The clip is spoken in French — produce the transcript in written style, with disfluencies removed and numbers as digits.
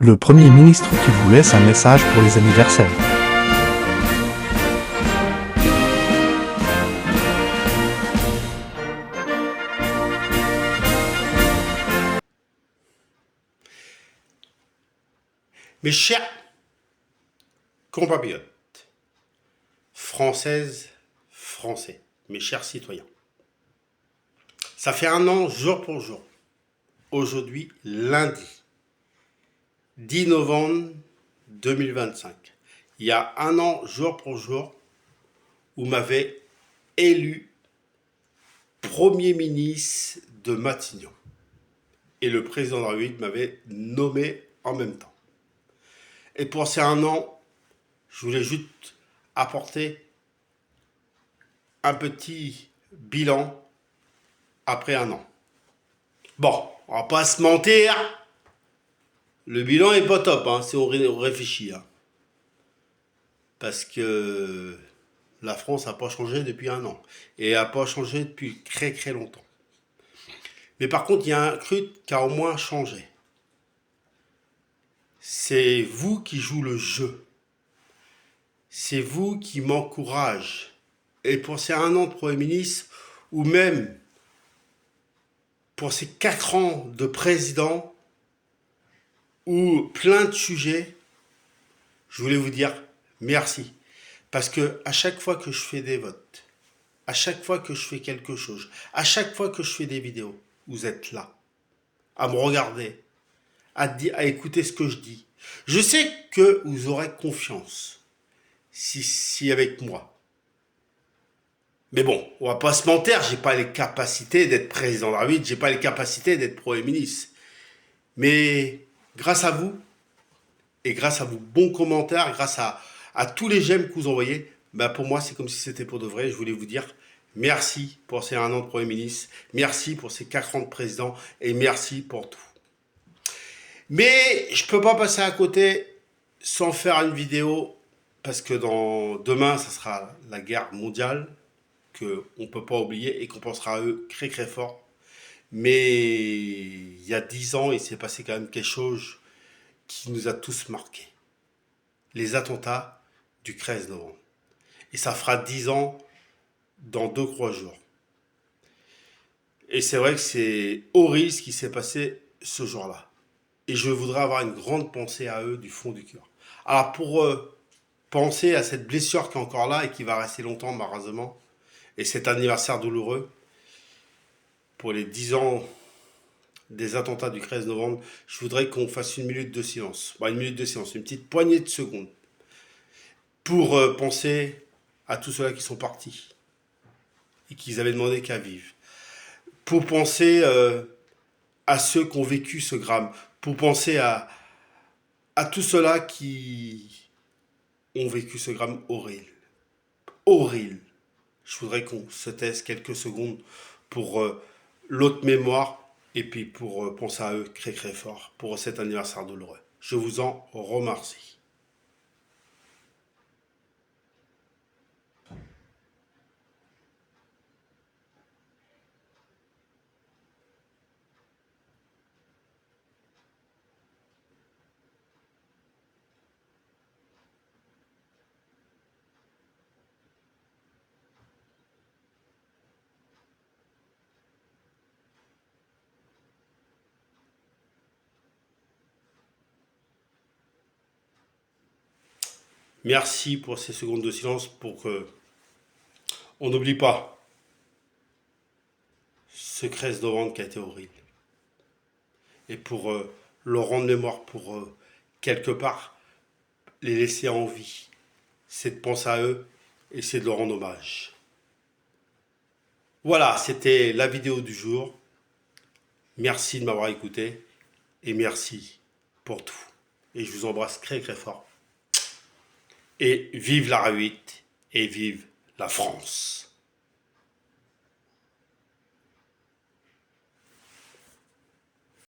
Le Premier ministre qui vous laisse un message pour les anniversaires. Mes chers compatriotes, françaises, français, mes chers citoyens, ça fait un an jour pour jour, aujourd'hui lundi 10 novembre 2025, il y a un an jour pour jour, vous m'avez élu Premier ministre de Matignon et le président de la République m'avait nommé en même temps. Et pour ces un an, je voulais juste apporter un petit bilan après un an. Bon, on va pas se mentir, le bilan est pas top, hein, si on réfléchit. Hein. Parce que la France n'a pas changé depuis un an. Et n'a pas changé depuis très très longtemps. Mais par contre, il y a un truc qui a au moins changé. C'est vous qui jouez le jeu. C'est vous qui m'encouragez. Et pour ces un an de Premier ministre, ou même pour ces 4 ans de président, ou plein de sujets, je voulais vous dire merci. Parce que à chaque fois que je fais des votes, à chaque fois que je fais quelque chose, à chaque fois que je fais des vidéos, vous êtes là, à me regarder, à écouter ce que je dis. Je sais que vous aurez confiance si avec moi. Mais bon, on va pas se mentir, j'ai pas les capacités d'être président de la République, j'ai pas les capacités d'être Premier ministre. Mais grâce à vous, et grâce à vos bons commentaires, grâce à tous les j'aime que vous envoyez, bah pour moi c'est comme si c'était pour de vrai. Je voulais vous dire merci pour ces un an de Premier ministre, merci pour ces 4 ans de président et merci pour tout. Mais je peux pas passer à côté sans faire une vidéo parce que demain ça sera la guerre mondiale qu'on ne peut pas oublier et qu'on pensera à eux très très fort. Mais il y a 10 ans, il s'est passé quand même quelque chose qui nous a tous marqués. Les attentats du 13 novembre. Et ça fera 10 ans dans 2-3 jours. Et c'est vrai que c'est horrible ce qui s'est passé ce jour-là. Et je voudrais avoir une grande pensée à eux du fond du cœur. Alors pour penser à cette blessure qui est encore là et qui va rester longtemps malheureusement, et cet anniversaire douloureux, pour les 10 ans des attentats du 13 novembre, je voudrais qu'on fasse une minute de silence. Bon, une minute de silence, une petite poignée de secondes. Pour penser à tous ceux-là qui sont partis. Et qui avaient demandé qu'à vivre. Pour penser à ceux qui ont vécu ce drame. Pour penser à tous ceux-là qui ont vécu ce drame horrible. Horrible. Je voudrais qu'on se taise quelques secondes pour l'autre mémoire et puis pour penser à eux très très fort pour cet anniversaire douloureux. Je vous en remercie. Merci pour ces secondes de silence pour que on n'oublie pas ce 13 novembre qui a été horrible. Et pour leur rendre mémoire, pour quelque part les laisser en vie. C'est de penser à eux et c'est de leur rendre hommage. Voilà, c'était la vidéo du jour. Merci de m'avoir écouté et merci pour tout. Et je vous embrasse très très fort. Et vive la République et vive la France.